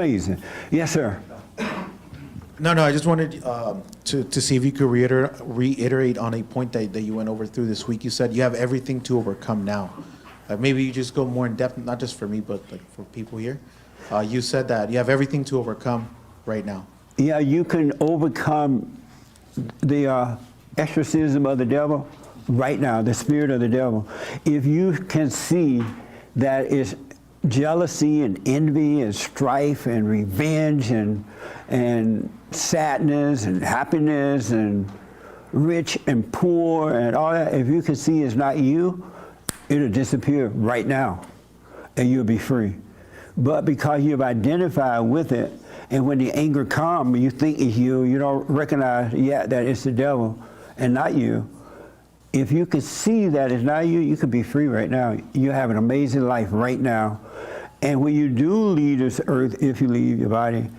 amazing. Yes, sir. No, I just wanted to see if you could reiterate on a point that you went over through this week. You said you have everything to overcome now. Maybe you just go more in depth, not just for me, but like for people here. You said that you have everything to overcome right now. Yeah, you can overcome the exorcism of the devil right now, the spirit of the devil. If you can see that it's jealousy and envy and strife and revenge and sadness and happiness and rich and poor and all that, if you can see it's not you, it'll disappear right now and you'll be free. But because you've identified with it, and when the anger comes, you think it's you, you don't recognize yet that it's the devil and not you. If you can see that it's not you, you can be free right now. You have an amazing life right now. And when you do leave this earth, if you leave your body,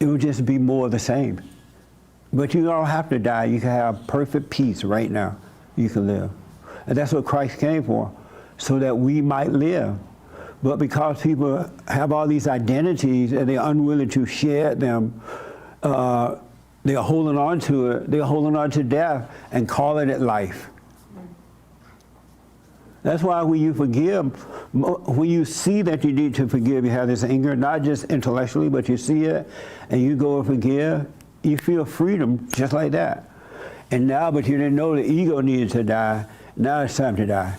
it will just be more of the same. But you don't have to die. You can have perfect peace right now. You can live. And that's what Christ came for, so that we might live. But because people have all these identities and they're unwilling to share them, they're holding on to it. They're holding on to death and calling it life. That's why when you forgive, when you see that you need to forgive, you have this anger, not just intellectually, but you see it, and you go and forgive, you feel freedom just like that. And now, but you didn't know the ego needed to die, now it's time to die,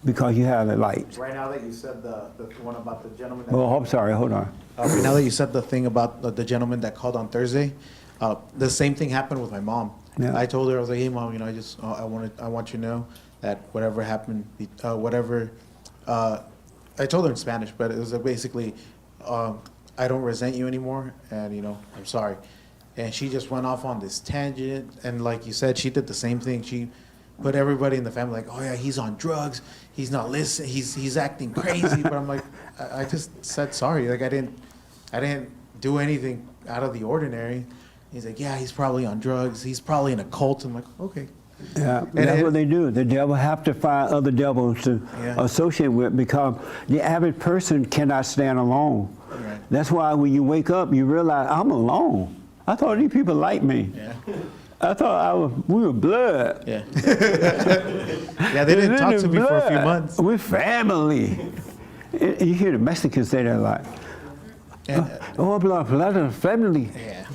because you have the light. Right now that you said the one about the gentleman. Oh, I'm sorry, hold on. Right now that you said the thing about the gentleman that called on Thursday, the same thing happened with my mom. Yeah. I told her, I was like, hey mom, I want you to know that whatever happened, I told her in Spanish, but it was like basically, I don't resent you anymore, and I'm sorry. And she just went off on this tangent, and like you said, she did the same thing. She put everybody in the family like, oh yeah, he's on drugs, he's not listening, he's acting crazy. But I'm like, I just said sorry. Like I didn't do anything out of the ordinary. He's like, yeah, he's probably on drugs, he's probably in a cult. I'm like, okay. Yeah, that's what they do. The devil have to find other devils to associate with, because the average person cannot stand alone. Right. That's why when you wake up, you realize, I'm alone. I thought these people liked me. Yeah. I thought we were blood. Yeah. Yeah, they didn't talk to me for a few months. We're family. You hear the Mexicans say that a lot. Oh, blood of family. Yeah.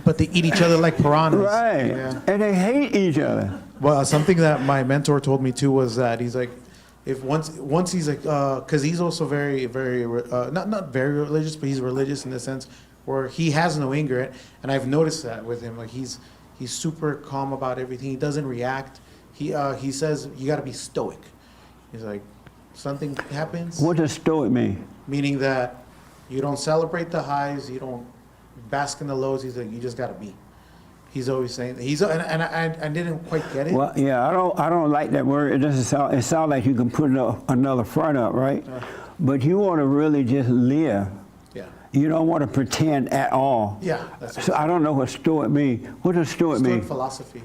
But they eat each other like piranhas. Right. Yeah. And they hate each other. Well, something that my mentor told me too was that he's like, if once he's like, because he's also very, very, not very religious, but he's religious in the sense where he has no anger, and I've noticed that with him. Like he's super calm about everything. He doesn't react. He says you got to be stoic. He's like, something happens. What does stoic mean? Meaning that you don't celebrate the highs, you don't bask in the lows. He's like, you just gotta be. He's always saying and I didn't quite get it. Well, yeah, I don't like that word. It doesn't sound. It sounds like you can put another front up, right? But you want to really just live. Yeah. You don't want to pretend at all. Yeah. So I don't know what stoic means. What does stoic mean? Stoic philosophy,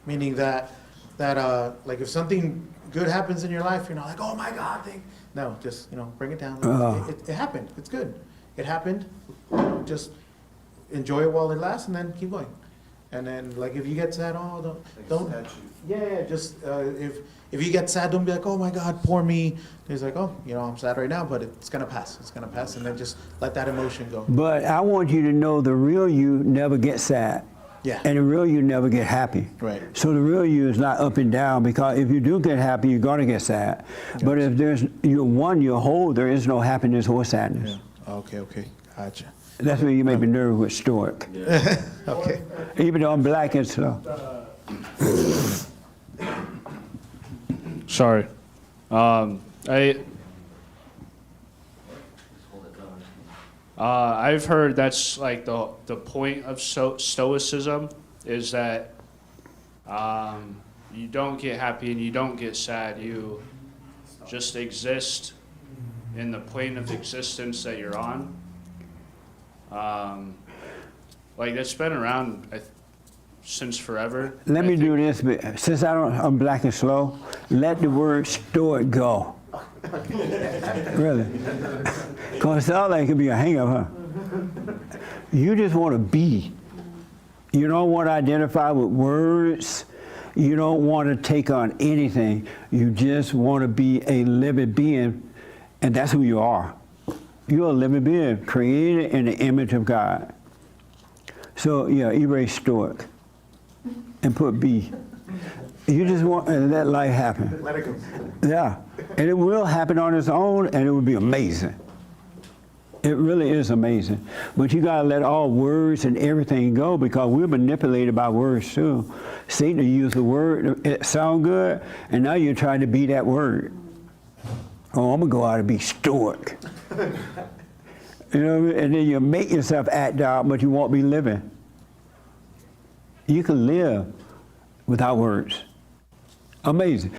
meaning that like if something good happens in your life, you're not like, oh my God, no, just bring it down. It happened. It's good. It happened. Just enjoy it while it lasts, and then keep going. And then, like, if you get sad, don't. Yeah. Just if you get sad, don't be like, oh my God, poor me. It's like, oh, I'm sad right now, but it's gonna pass. It's gonna pass, and then just let that emotion go. But I want you to know the real you never gets sad. Yeah. And the real you never get happy. Right. So the real you is not up and down, because if you do get happy, you're going to get sad. Yes. But if you're whole, there is no happiness or sadness. Yeah. Okay. Gotcha. That's where you make me nervous with stoic. Yeah. Okay. Even though I'm black and slow. Sorry. I've heard that's like the point of stoicism is that you don't get happy and you don't get sad. You just exist in the plane of existence that you're on. Like that's been around since forever. Let me do this, but since I'm black and slow, let the word stoic go. Really. Because it sounds like it could be a hang-up, huh? You just want to be. You don't want to identify with words. You don't want to take on anything. You just want to be a living being, and that's who you are. You're a living being, created in the image of God. So, yeah, erase stoic and put be. You just want to let life happen. Let it go. Yeah, and it will happen on its own, and it will be amazing. It really is amazing. But you got to let all words and everything go, because we're manipulated by words too. Satan will use the word, it sound good, and now you're trying to be that word. Oh, I'm going to go out and be stoic. You know, and then you make yourself act out, but you won't be living. You can live without words. Amazing.